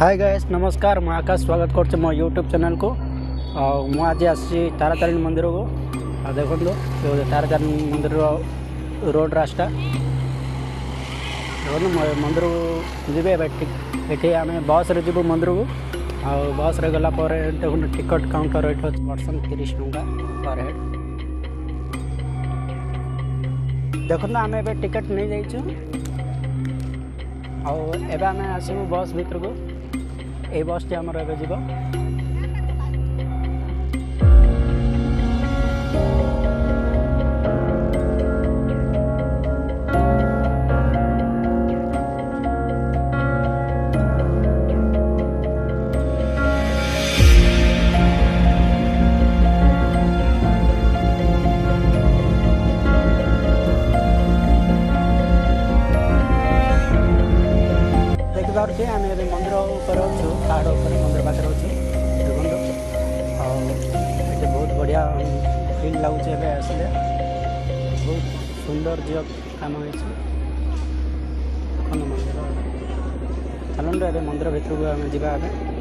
Hi guys नमस्कार मैं आकाश स्वागत कर मो यूट्यूब चैनल को मु आज आसी तारातारिणी मंदिर को देखो तारातारिणी मंदिर रोड रास्ता देखो मंदिर को जी ये आम बस रे जीव मंदिर को बस रे गला देखो टिकट काउंटर ये पर्सन 30 टंका पर हेड देखो आम ए टिकट नहीं जाइए आम आसबू बस भीतर को ये बस टी आमर ए जीव देखिए आम ए मंदिर ऊपर अच्छु पहाड़ ऊपर मंदिर पाखे अच्छे देखो बहुत बढ़िया फील लगुच आसले बहुत सुंदर जो काम हो मंदिर चलते मंदिर भर को आम जा।